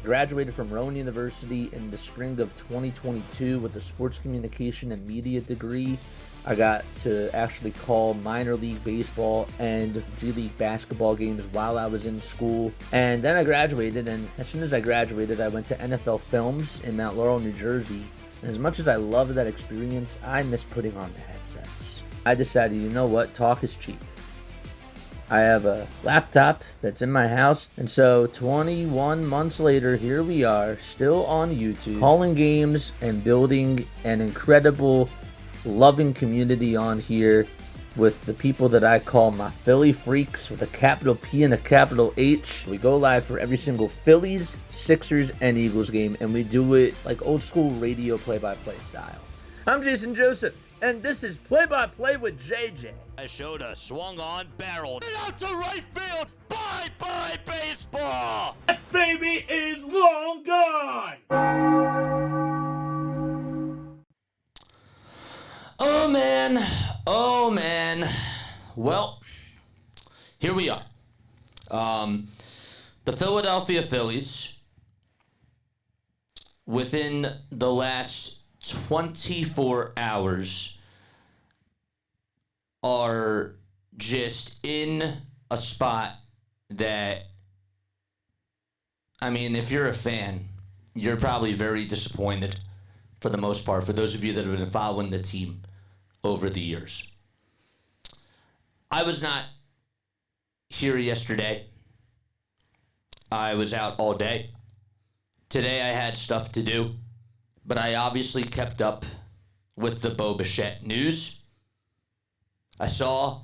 graduated from Rowan University in the spring of 2022 with a sports communication and media degree. I got to actually call minor league baseball and G League basketball games while I was in school. And then I graduated, and as soon as I graduated, I went to NFL Films in Mount Laurel, New Jersey. And as much as I loved that experience, I miss putting on the headsets. I decided, you know what, talk is cheap. I have a laptop that's in my house, and so 21 months later, here we are, still on YouTube, calling games and building an incredible, loving community on here with the people that I call my Philly freaks with a capital P and a capital H. We go live for every single Phillies, Sixers, and Eagles game, and we do it like old school radio play-by-play style. I'm Jason Joseph, and this is Play-by-Play with JJ. Shota swung on, barreled out to right field. Bye-bye baseball. That baby is long gone. Oh man, oh man. Well, here we are. The Philadelphia Phillies, within the last 24 hours, are just in a spot that, I mean, if you're a fan, you're probably very disappointed for the most part, for those of you that have been following the team over the years. I was not here yesterday. I was out all day. Today I had stuff to do, but I obviously kept up with the Bichette news. I saw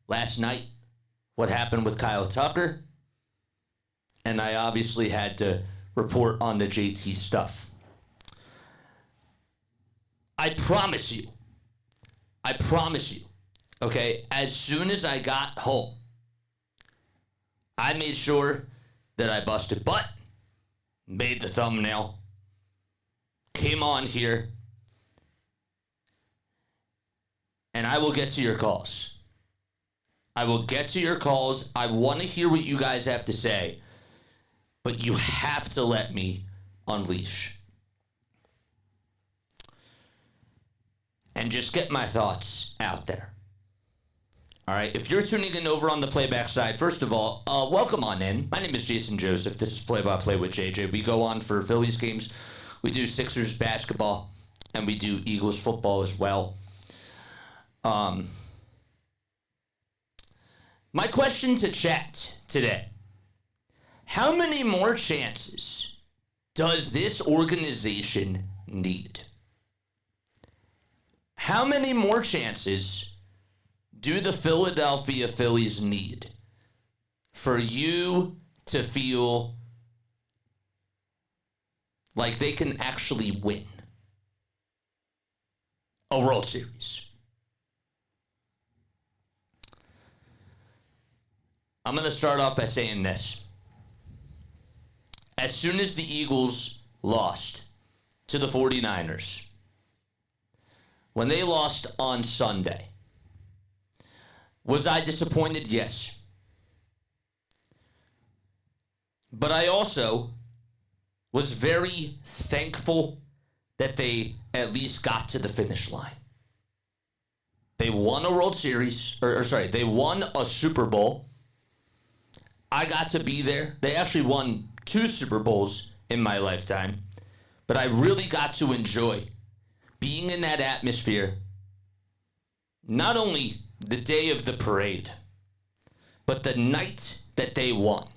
last night what happened with Kyle Tucker, and I obviously had to report on the JT stuff. I promise you, okay, as soon as I got home, I made sure that I busted butt, made the thumbnail, came on here, and I will get to your calls. I will get to your calls. I want to hear what you guys have to say, but you have to let me unleash and just get my thoughts out there. All right, if you're tuning in over on the playback side, first of all, welcome on in. My name is Jason Joseph. This is Play-by-Play with JJ. We go on for Phillies games. We do Sixers basketball, and we do Eagles football as well. My question to chat today: how many more chances does this organization need? How many more chances do the Philadelphia Phillies need for you to feel like they can actually win a World Series? I'm going to start off by saying this. As soon as the Eagles lost to the 49ers, when they lost on Sunday, was I disappointed? Yes. But I also was very thankful that they at least got to the finish line. They won a World Series, they won a Super Bowl. I got to be there. They actually won 2 Super Bowls in my lifetime. But I really got to enjoy being in that atmosphere, not only the day of the parade, but the night that they won.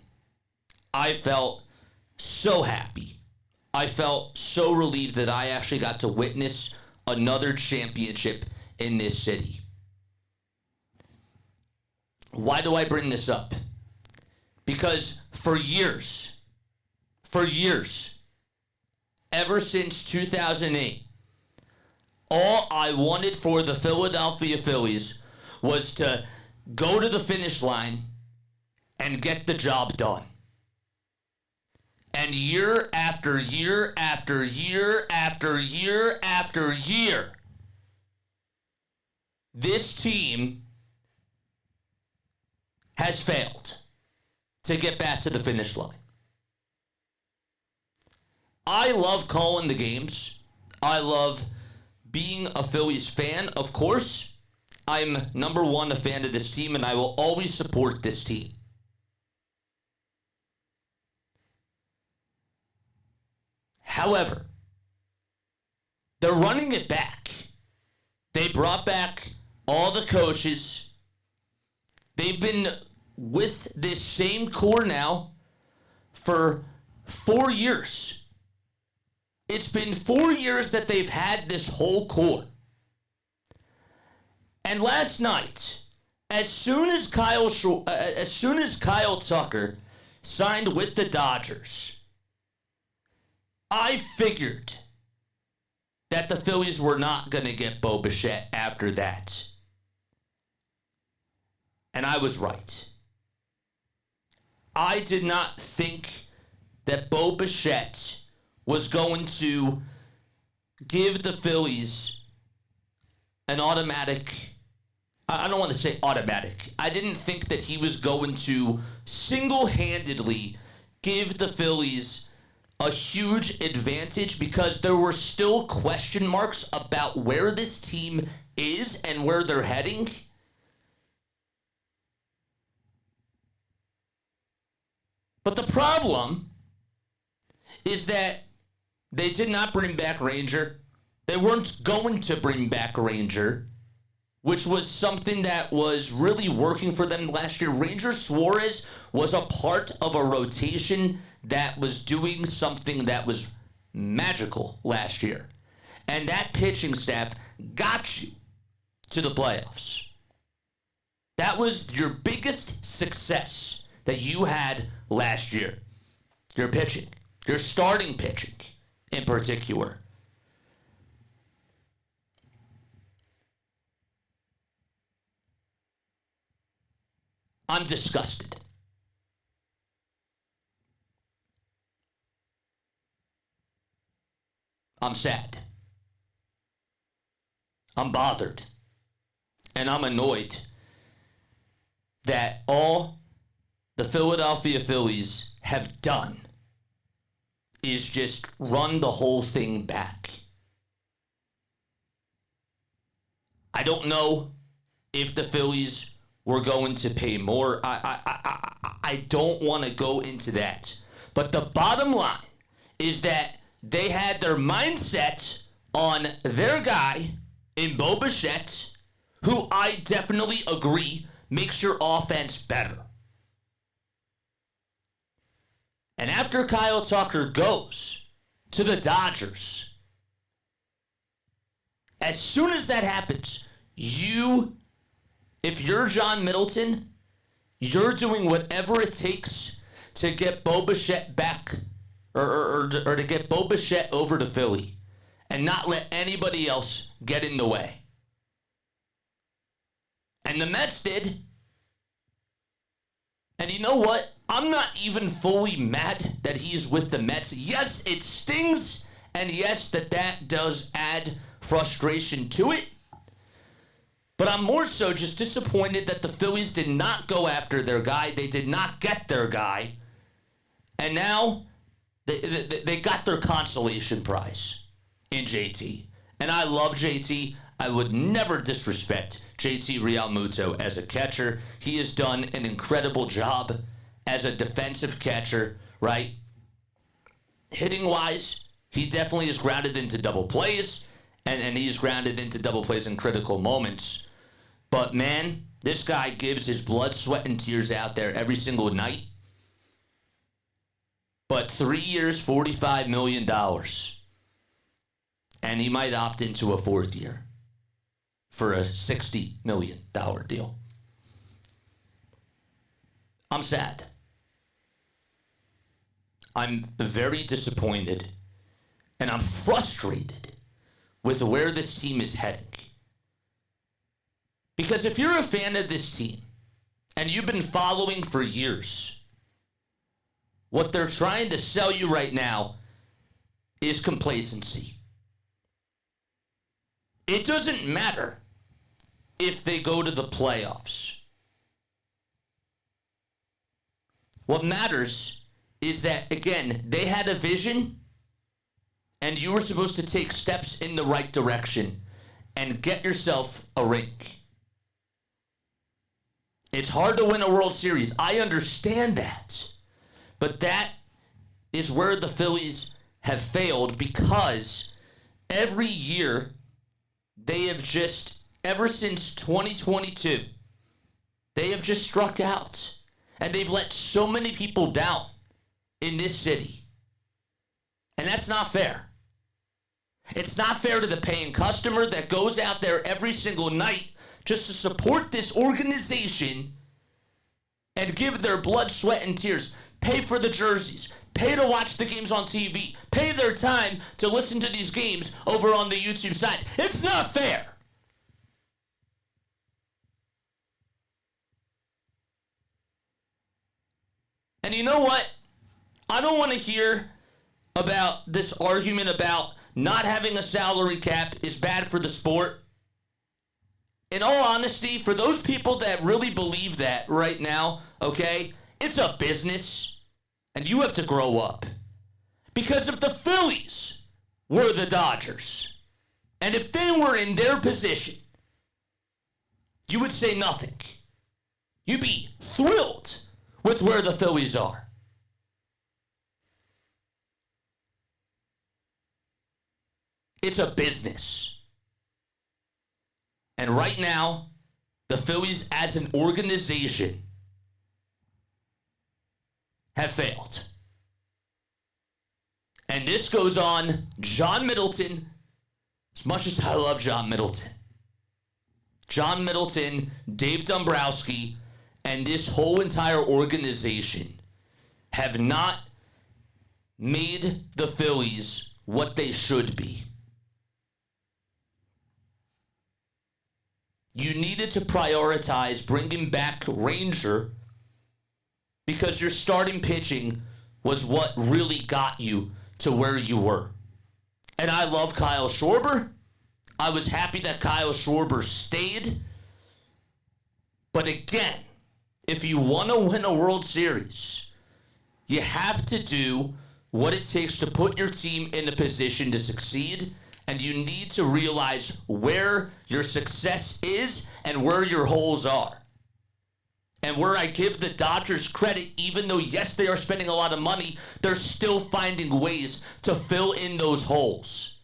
I felt so happy. I felt so relieved that I actually got to witness another championship in this city. Why do I bring this up? Because for years, ever since 2008, all I wanted for the Philadelphia Phillies was to go to the finish line and get the job done. And year after year after year after year after year, this team has failed to get back to the finish line. I love calling the games. I love being a Phillies fan, of course. I'm number one a fan of this team, and I will always support this team. However, they're running it back. They brought back all the coaches. They've been with this same core now for 4 years. It's been 4 years that they've had this whole core. And last night, as soon as Kyle Tucker signed with the Dodgers, I figured that the Phillies were not going to get Bo Bichette after that. And I was right. I did not think that Bo Bichette was going to give the Phillies an automatic, I don't want to say automatic. I didn't think that he was going to single-handedly give the Phillies a huge advantage, because there were still question marks about where this team is and where they're heading. But the problem is that they did not bring back Ranger. They weren't going to bring back Ranger, which was something that was really working for them last year. Ranger Suarez was a part of a rotation that was doing something that was magical last year. And that pitching staff got you to the playoffs. That was your biggest success that you had last year. Your pitching. Your starting pitching in particular. I'm disgusted. I'm sad. I'm bothered. And I'm annoyed that all the Philadelphia Phillies have done is just run the whole thing back. I don't know if the Phillies were going to pay more. I don't want to go into that. But the bottom line is that they had their mindset on their guy in Bo Bichette, who I definitely agree makes your offense better. And after Kyle Tucker goes to the Dodgers, as soon as that happens, if you're John Middleton, you're doing whatever it takes to get Bo Bichette back, or to get Bo Bichette over to Philly and not let anybody else get in the way. And the Mets did. And you know what? I'm not even fully mad that he's with the Mets. Yes, it stings, and yes, that does add frustration to it. But I'm more so just disappointed that the Phillies did not go after their guy. They did not get their guy. And now they got their consolation prize in JT. And I love JT. I would never disrespect JT Realmuto as a catcher. He has done an incredible job as a defensive catcher, right? Hitting-wise, he definitely is grounded into double plays, and he's grounded into double plays in critical moments. But, man, this guy gives his blood, sweat, and tears out there every single night. But 3 years, $45 million. And he might opt into a fourth year for a $60 million deal. I'm sad. I'm very disappointed, and I'm frustrated with where this team is heading. Because if you're a fan of this team, and you've been following for years, what they're trying to sell you right now is complacency. It doesn't matter if they go to the playoffs. What matters is that, again, they had a vision and you were supposed to take steps in the right direction and get yourself a rink. It's hard to win a World Series. I understand that. But that is where the Phillies have failed, because every year they have just, ever since 2022, they have just struck out. And they've let so many people down in this city. And that's not fair. It's not fair to the paying customer that goes out there every single night just to support this organization and give their blood, sweat, and tears, pay for the jerseys, pay to watch the games on TV, pay their time to listen to these games over on the YouTube side. It's not fair. And you know what? I don't want to hear about this argument about not having a salary cap is bad for the sport. In all honesty, for those people that really believe that right now, okay, it's a business, and you have to grow up. Because if the Phillies were the Dodgers, and if they were in their position, you would say nothing. You'd be thrilled with where the Phillies are. It's a business. And right now, the Phillies as an organization have failed. And this goes on John Middleton, as much as I love John Middleton. John Middleton, Dave Dombrowski, and this whole entire organization have not made the Phillies what they should be. You needed to prioritize bringing back Ranger because your starting pitching was what really got you to where you were. And I love Kyle Schwarber. I was happy that Kyle Schwarber stayed. But again, if you want to win a World Series, you have to do what it takes to put your team in a position to succeed. And you need to realize where your success is and where your holes are. And where I give the Dodgers credit, even though, yes, they are spending a lot of money, they're still finding ways to fill in those holes.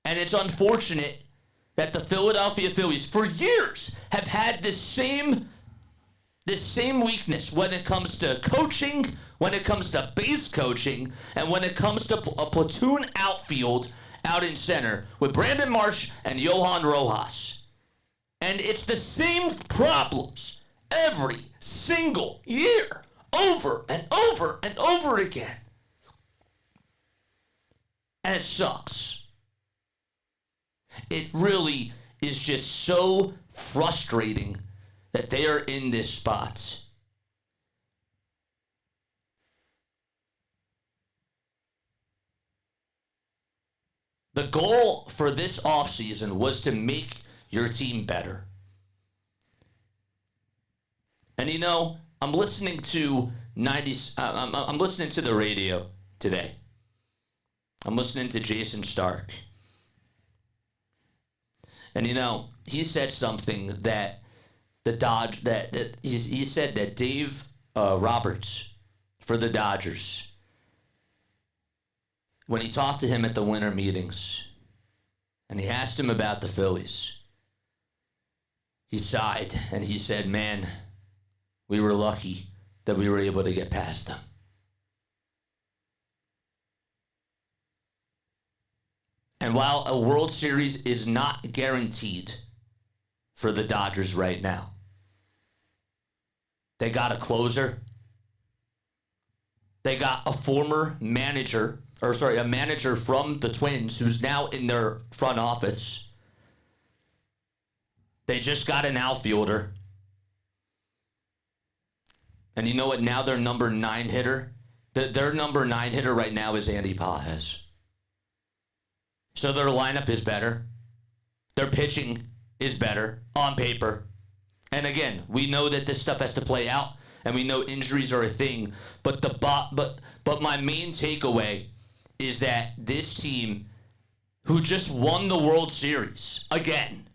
And it's unfortunate that the Philadelphia Phillies, for years, have had this same weakness when it comes to coaching, when it comes to base coaching, and when it comes to a platoon outfield out in center with Brandon Marsh and Johan Rojas. And it's the same problems every single year, over and over and over again. And it sucks. It really is just so frustrating that they are in this spot. The goal for this offseason was to make your team better. And you know, I'm listening to I'm listening to the radio today. I'm listening to Jason Stark. And you know, he said something that he said that Dave Roberts for the Dodgers, when he talked to him at the winter meetings and he asked him about the Phillies, he sighed and he said, man, we were lucky that we were able to get past them. And while a World Series is not guaranteed for the Dodgers right now, they got a closer. They got a former manager, a manager from the Twins who's now in their front office. They just got an outfielder. And you know what? Now their number 9 hitter, their number 9 hitter right now is Andy Pages. So their lineup is better. Their pitching is better on paper. And again, we know that this stuff has to play out, and we know injuries are a thing. But my main takeaway is that this team, who just won the World Series again,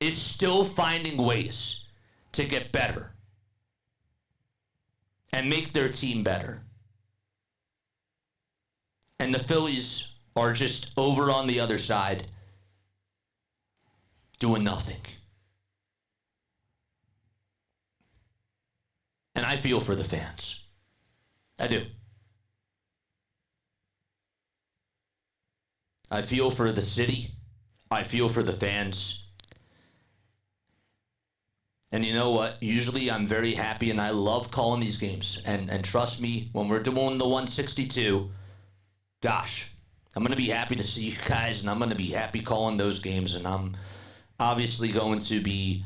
is still finding ways to get better and make their team better. And the Phillies are just over on the other side doing nothing. And I feel for the fans. I do. I feel for the city. I feel for the fans. And you know what? Usually I'm very happy and I love calling these games. And trust me, when we're doing the 162, gosh, I'm going to be happy to see you guys and I'm going to be happy calling those games. And I'm obviously going to be,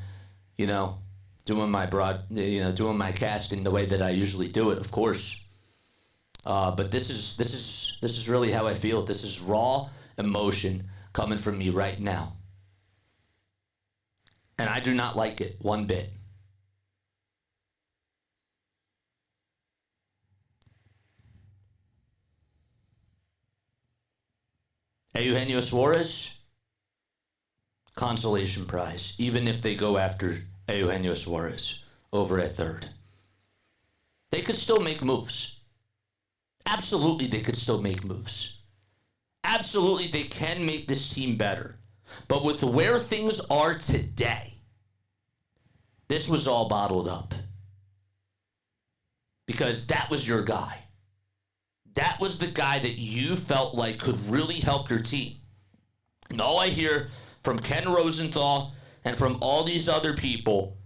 doing my doing my casting the way that I usually do it, of course. But this is really how I feel. This is raw emotion coming from me right now. And I do not like it one bit. Eugenio Suarez, consolation prize, even if they go after Eugenio Suarez over at third. They could still make moves. Absolutely, they could still make moves. Absolutely, they can make this team better. But with where things are today, this was all bottled up. Because that was your guy. That was the guy that you felt like could really help your team. And all I hear from Ken Rosenthal and from all these other people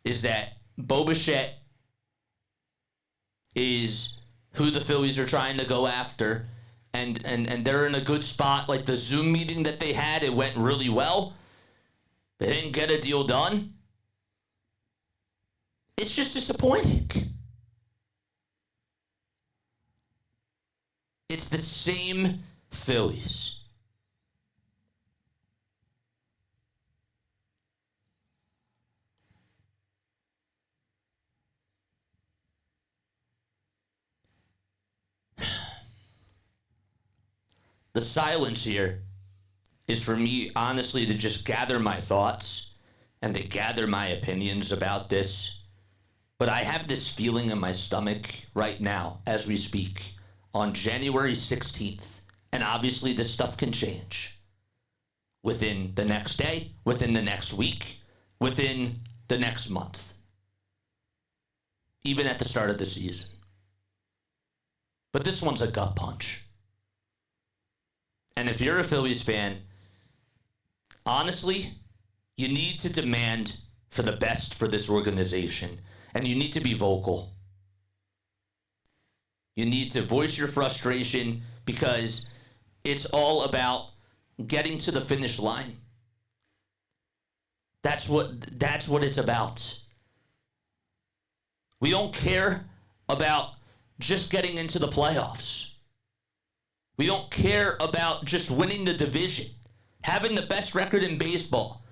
is that Bichette is who the Phillies are trying to go after. And they're in a good spot. Like the Zoom meeting that they had, it went really well. They didn't get a deal done. It's just disappointing. It's the same Phillies. The silence here is for me, honestly, to just gather my thoughts and to gather my opinions about this. But I have this feeling in my stomach right now, as we speak, on January 16th. And obviously, this stuff can change within the next day, within the next week, within the next month, even at the start of the season. But this one's a gut punch. And if you're a Phillies fan, honestly, you need to demand for the best for this organization. And you need to be vocal. You need to voice your frustration because it's all about getting to the finish line. That's what it's about. We don't care about just getting into the playoffs. We don't care about just winning the division, having the best record in baseball.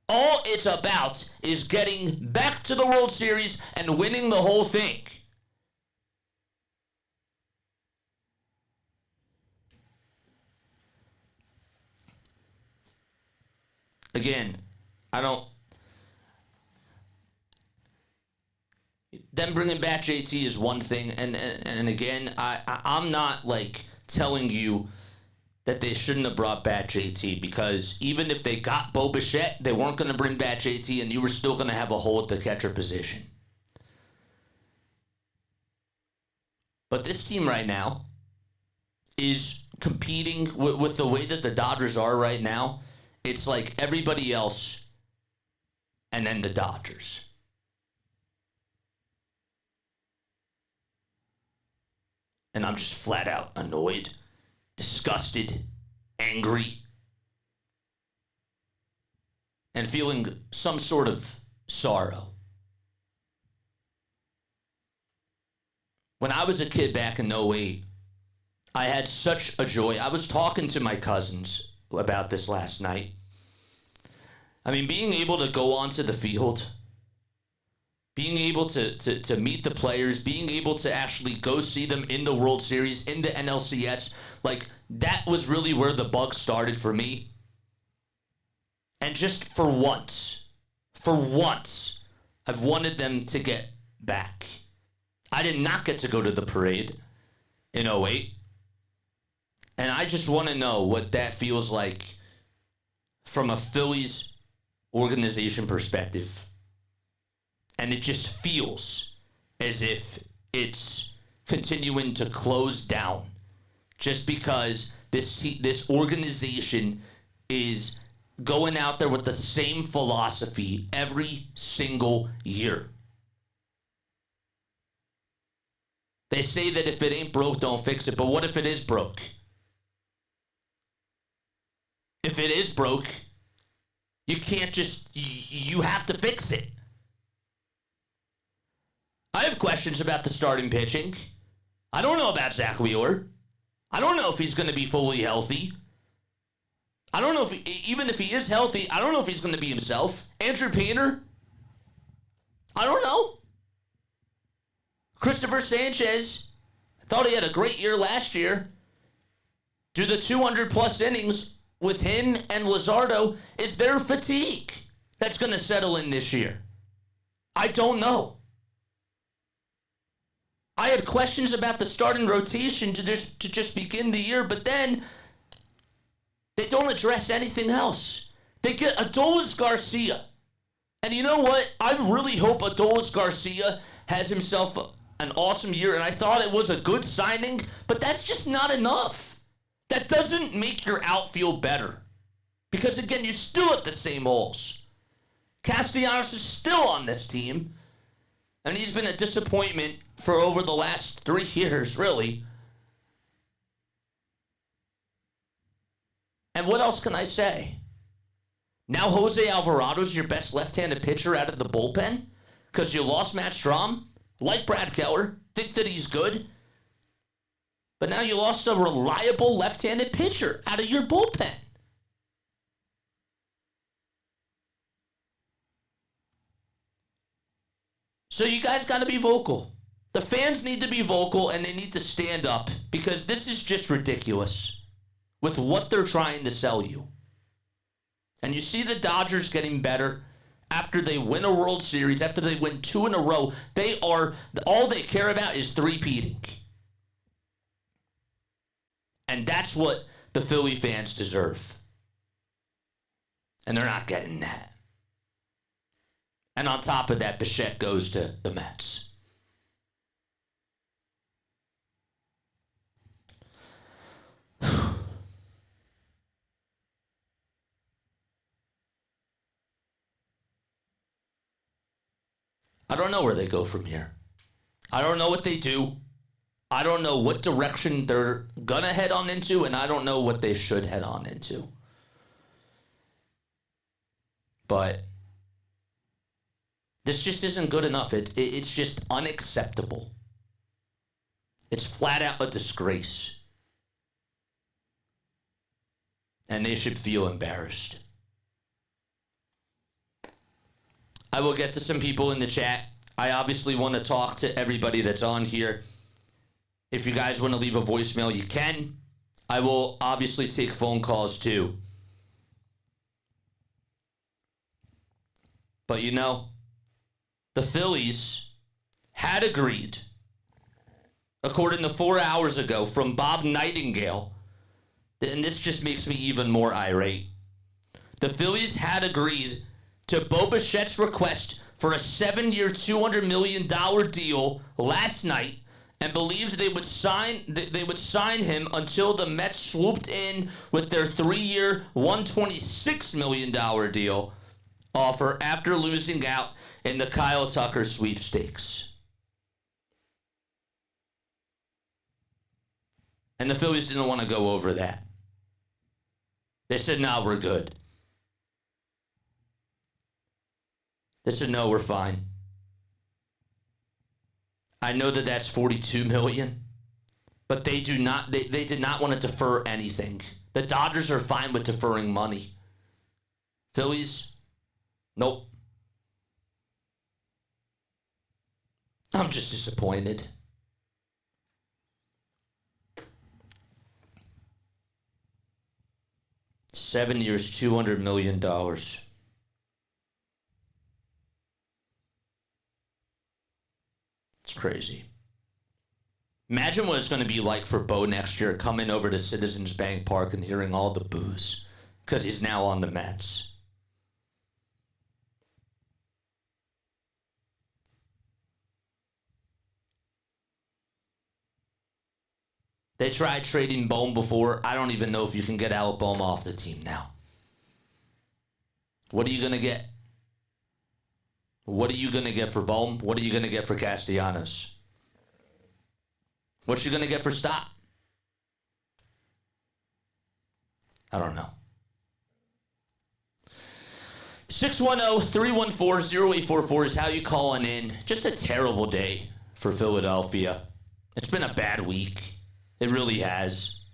All it's about is getting back to the World Series and winning the whole thing. Again, them bringing back JT is one thing, and again, I'm not like telling you that they shouldn't have brought back JT, because even if they got Bichette, they weren't going to bring back JT, and you were still going to have a hole at the catcher position. But this team right now is competing with the way that the Dodgers are right now. It's like everybody else and then the Dodgers. And I'm just flat out annoyed, disgusted, angry, and feeling some sort of sorrow. When I was a kid back in 2008, I had such a joy. I was talking to my cousins about this last night. I mean, being able to go onto the field, being able to meet the players, being able to actually go see them in the World Series, in the NLCS, like that was really where the bug started for me. And just for once, I've wanted them to get back. I did not get to go to the parade in 2008. And I just want to know what that feels like from a Phillies organization perspective. And it just feels as if it's continuing to close down just because this organization is going out there with the same philosophy every single year. They say that if it ain't broke, don't fix it. But what if it is broke? If it is broke, you can't just, you have to fix it. I have questions about the starting pitching. I don't know about Zach Wheeler. I don't know if he's going to be fully healthy. I don't know if, even if he is healthy, I don't know if he's going to be himself. Andrew Painter? I don't know. Christopher Sanchez, I thought he had a great year last year. Do the 200-plus innings with him and Luzardo, is there fatigue that's going to settle in this year? I don't know. I had questions about the starting rotation to just begin the year, but then they don't address anything else. They get Adolis Garcia. And you know what? I really hope Adolis Garcia has himself an awesome year, and I thought it was a good signing, but that's just not enough. That doesn't make your outfield better. Because again, you still have the same holes. Castellanos is still on this team, and he's been a disappointment for over the last 3 years, really. And what else can I say? Now Jose Alvarado's your best left-handed pitcher out of the bullpen because you lost Matt Strahm. Like Brad Keller, think that he's good. But now you lost a reliable left-handed pitcher out of your bullpen. So you guys got to be vocal. The fans need to be vocal and they need to stand up because this is just ridiculous with what they're trying to sell you. And you see the Dodgers getting better. After they win a World Series, after they win 2 in a row, all they care about is three-peating. And that's what the Philly fans deserve. And they're not getting that. And on top of that, Bichette goes to the Mets. I don't know where they go from here. I don't know what they do. I don't know what direction they're going to head on into, and I don't know what they should head on into. But this just isn't good enough. It's just unacceptable. It's flat out a disgrace. And they should feel embarrassed. I will get to some people in the chat. I obviously want to talk to everybody that's on here. If you guys want to leave a voicemail, you can. I will obviously take phone calls too. But you know, the Phillies had agreed, according to 4 hours ago from Bob Nightingale, and this just makes me even more irate. The Phillies had agreed to Bo Bichette's request for a 7-year, $200 million deal last night and believed they would sign him until the Mets swooped in with their 3-year, $126 million deal offer after losing out in the Kyle Tucker sweepstakes. And the Phillies didn't want to go over that. They said, no, we're good. They said, no, we're fine. I know that that's $42 million, but they did not want to defer anything. The Dodgers are fine with deferring money. Phillies, nope. I'm just disappointed. $7 years, $200 million. It's crazy. Imagine what it's going to be like for Bo next year, coming over to Citizens Bank Park and hearing all the boos because he's now on the Mets. They tried trading Bohm before. I don't even know if you can get Alec Bohm off the team now. What are you going to get? What are you going to get for Bohm? What are you going to get for Castellanos? What you going to get for Stott? I don't know. 610-314-0844 is how you call on in. Just a terrible day for Philadelphia. It's been a bad week. It really has.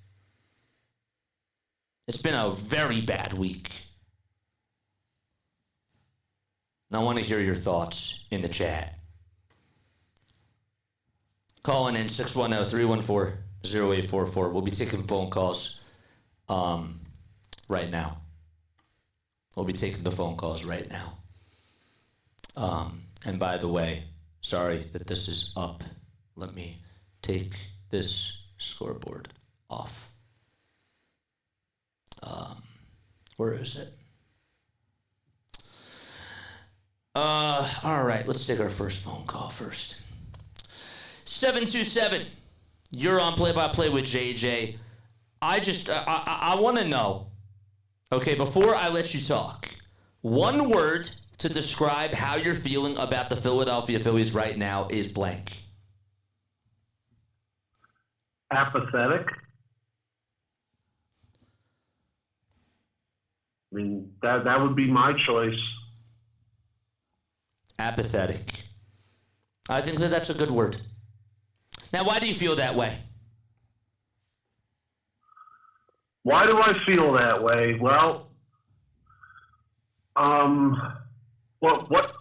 It's been a very bad week. And I want to hear your thoughts in the chat. Calling in 610-314-0844. We'll be taking phone calls right now. We'll be taking the phone calls right now. And by the way, sorry that this is up. Let me take this scoreboard off. Where is it? All right, let's take our first phone call first. 727, you're on play-by-play with JJ. I want to know, okay, before I let you talk, one word to describe how you're feeling about the Philadelphia Phillies right now is blank. Apathetic. I mean, that would be my choice. Apathetic. I think that's a good word. Now, why do you feel that way? Why do I feel that way? Well, what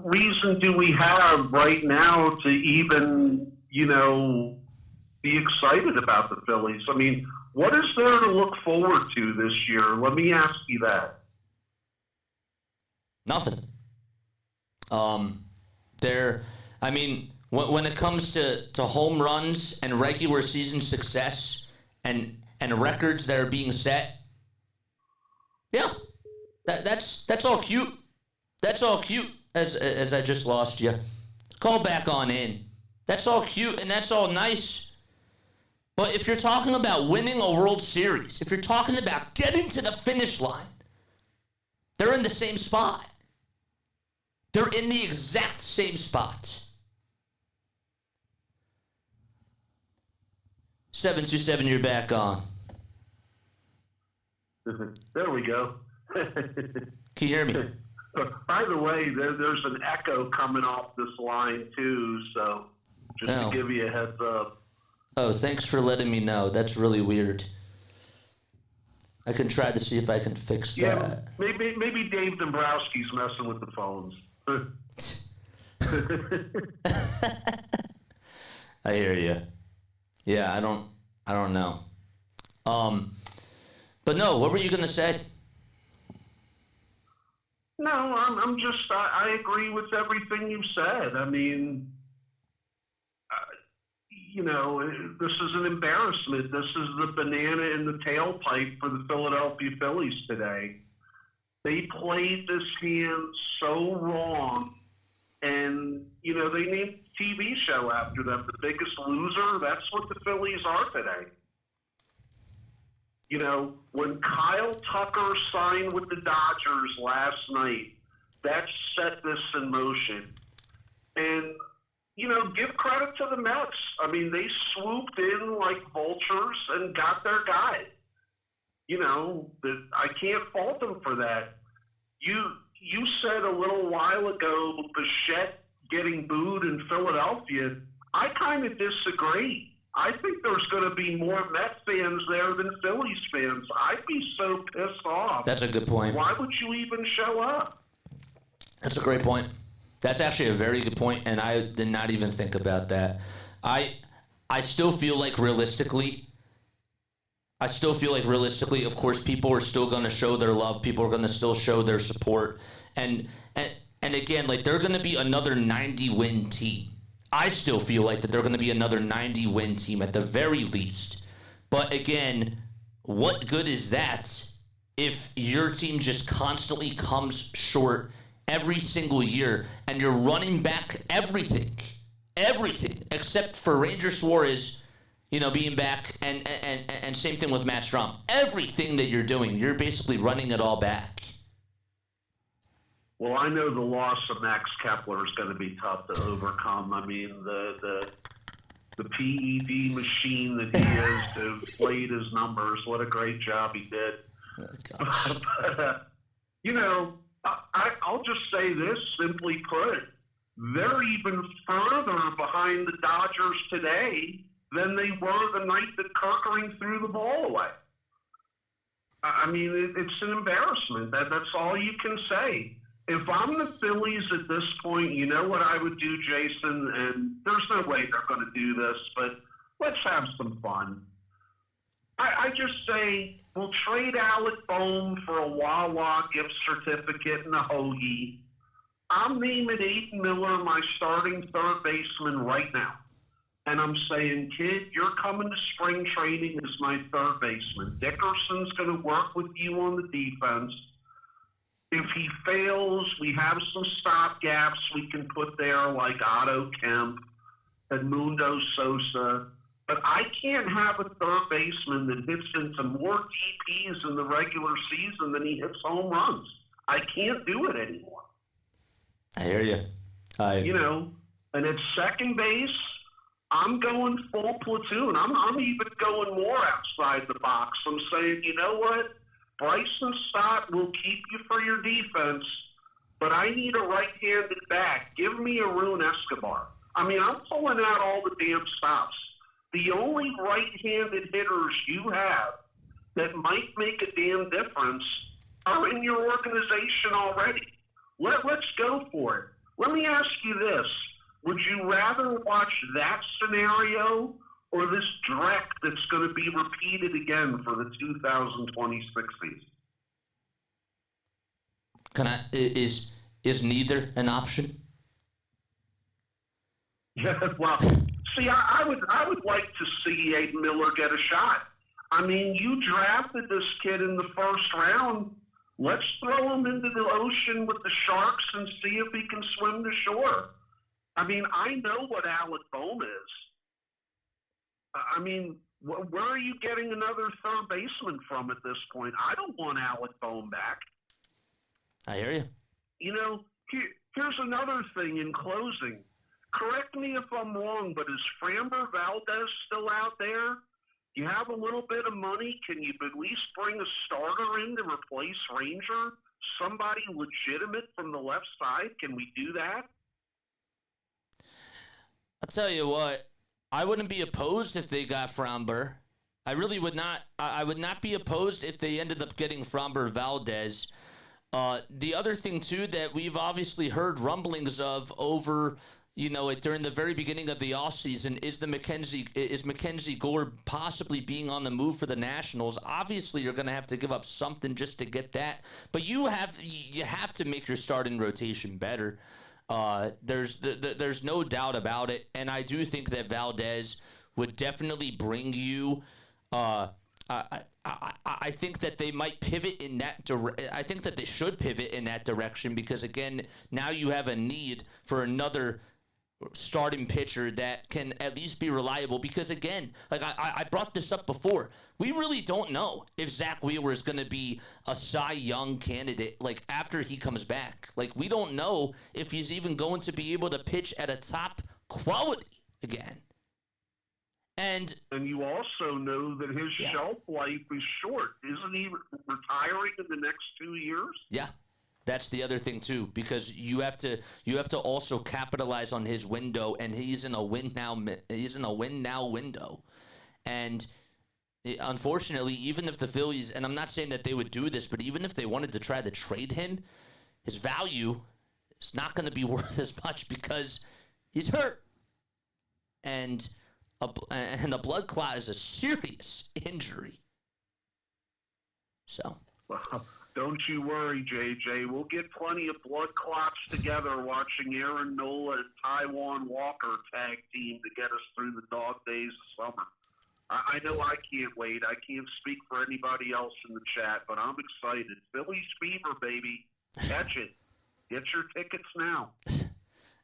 reason do we have right now to even, be excited about the Phillies? I mean, what is there to look forward to this year? Let me ask you that. Nothing. When it comes to home runs and regular season success and records that are being set, yeah, that's all cute. That's all cute. As I just lost you, call back on in. That's all cute and that's all nice. But if you're talking about winning a World Series, if you're talking about getting to the finish line, they're in the same spot. They're in the exact same spot. 727, you're back on. There we go. Can you hear me? By the way, there's an echo coming off this line too, so just to give you a heads up. Oh, thanks for letting me know. That's really weird. I can try to see if I can fix that. Yeah, maybe Dave Dombrowski's messing with the phones. I hear you. Yeah, I don't know. But no, what were you gonna say? No, I agree with everything you said. I mean, this is an embarrassment. This is the banana in the tailpipe for the Philadelphia Phillies today. They played this hand so wrong, and, they named a TV show after them, The Biggest Loser. That's what the Phillies are today. When Kyle Tucker signed with the Dodgers last night, that set this in motion. And, give credit to the Mets. I mean, they swooped in like vultures and got their guy. I can't fault them for that. You said a little while ago, Bichette getting booed in Philadelphia. I kind of disagree. I think there's going to be more Mets fans there than Phillies fans. I'd be so pissed off. That's a good point. Why would you even show up? That's a great point. That's actually a very good point, and I did not even think about that. I still feel like realistically, of course, people are still going to show their love. People are going to still show their support. And again, like, they're going to be another 90-win team. I still feel like that they're going to be another 90-win team at the very least. But again, what good is that if your team just constantly comes short every single year and you're running back everything except for Ranger Suarez, being back, and same thing with Matt Strom. Everything that you're doing, you're basically running it all back. Well, I know the loss of Max Kepler is going to be tough to overcome. I mean, the PED machine that he is to inflate his numbers. What a great job he did. Oh, gosh. But, I'll just say this, simply put. They're even further behind the Dodgers today than they were the night that Kirkering threw the ball away. I mean, it's an embarrassment. That's all you can say. If I'm the Phillies at this point, you know what I would do, Jason? And there's no way they're going to do this, but let's have some fun. I just say we'll trade Alec Bohm for a Wawa gift certificate and a hoagie. I'm naming Aiden Miller my starting third baseman right now. And I'm saying, kid, you're coming to spring training as my third baseman. Dickerson's going to work with you on the defense. If he fails, we have some stopgaps we can put there, like Otto Kemp, Edmundo Sosa. But I can't have a third baseman that hits into more TPs in the regular season than he hits home runs. I can't do it anymore. I hear you. And at second base, I'm going full platoon. I'm even going more outside the box. I'm saying, you know what? Bryson Stott will keep you for your defense, but I need a right-handed bat. Give me Arun Escobar. I mean, I'm pulling out all the damn stops. The only right-handed hitters you have that might make a damn difference are in your organization already. Let's go for it. Let me ask you this. Would you rather watch that scenario or this dreck that's going to be repeated again for the 2026 season? Is neither an option? Yeah, well, see, I would like to see Aiden Miller get a shot. I mean, you drafted this kid in the first round. Let's throw him into the ocean with the sharks and see if he can swim to shore. I mean, I know what Alec Bohm is. I mean, where are you getting another third baseman from at this point? I don't want Alec Bohm back. I hear you. Here's another thing in closing. Correct me if I'm wrong, but is Framber Valdez still out there? You have a little bit of money. Can you at least bring a starter in to replace Ranger? Somebody legitimate from the left side? Can we do that? I'll tell you what. I wouldn't be opposed if they got Framber. I really would not. I would not be opposed if they ended up getting Framber Valdez. The other thing, too, that we've obviously heard rumblings of over, during the very beginning of the offseason is Mackenzie Gore possibly being on the move for the Nationals. Obviously, you're going to have to give up something just to get that. But you have to make your starting rotation better. There's no doubt about it, and I do think that Valdez would definitely bring you. I think that they might pivot in that I think that they should pivot in that direction because again, now you have a need for another starting pitcher that can at least be reliable because again, like I brought this up before, we really don't know if Zach Wheeler is going to be a Cy Young candidate like after he comes back. Like we don't know if he's even going to be able to pitch at a top quality again. And you also know that his shelf life is short. Isn't he retiring in the next 2 years? Yeah. That's the other thing too, because you have to also capitalize on his window, and he's in a win now window, and unfortunately, even if the Phillies, and I'm not saying that they would do this, but even if they wanted to try to trade him, his value is not going to be worth as much because he's hurt. And a blood clot is a serious injury. So. Well, don't you worry, JJ. We'll get plenty of blood clots together watching Aaron Nola and Taiwan Walker tag team to get us through the dog days of summer. I know I can't wait. I can't speak for anybody else in the chat, but I'm excited. Phillies fever, baby. Catch it. Get your tickets now.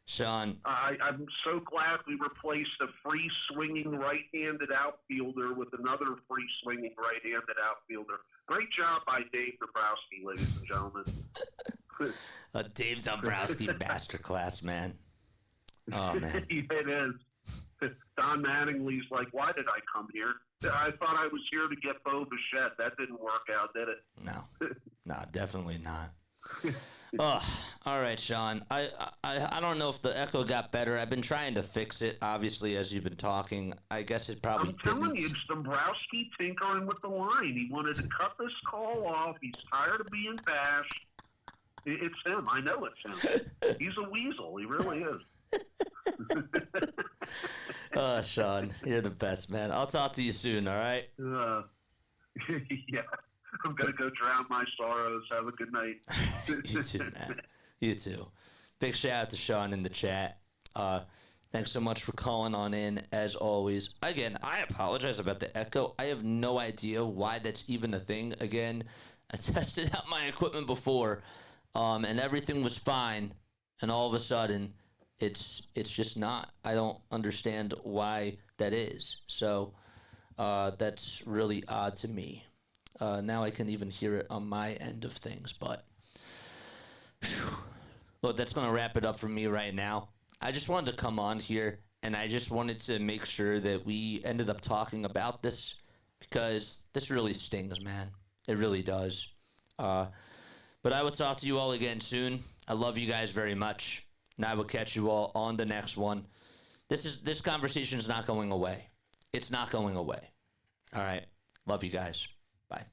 Sean. I'm so glad we replaced a free-swinging right-handed outfielder with another free-swinging right-handed outfielder. Great job by Dave Dombrowski, ladies and gentlemen. A Dave Dombrowski masterclass, man. Oh, man. It is. Don Mattingly's like, why did I come here? I thought I was here to get Bo Bichette. That didn't work out, did it? No, definitely not. Oh, all right, Sean. I don't know if the echo got better. I've been trying to fix it, obviously, as you've been talking. I guess it probably I'm telling you, it's Dombrowski tinkering with the line. He wanted to cut this call off. He's tired of being bashed. It's him. I know it's him. He's a weasel. He really is. Oh, Sean, you're the best, man. I'll talk to you soon, all right? Yeah. I'm going to go drown my sorrows. Have a good night. You too, man. You too. Big shout out to Sean in the chat. Thanks so much for calling on in, as always. Again, I apologize about the echo. I have no idea why that's even a thing. Again, I tested out my equipment before, and everything was fine, and all of a sudden, it's just not. I don't understand why that is. So that's really odd to me. Now I can even hear it on my end of things, but look, that's going to wrap it up for me right now. I just wanted to come on here, and I just wanted to make sure that we ended up talking about this because this really stings, man. It really does. But I will talk to you all again soon. I love you guys very much, and I will catch you all on the next one. This conversation is not going away. It's not going away. All right. Love you guys. Bye.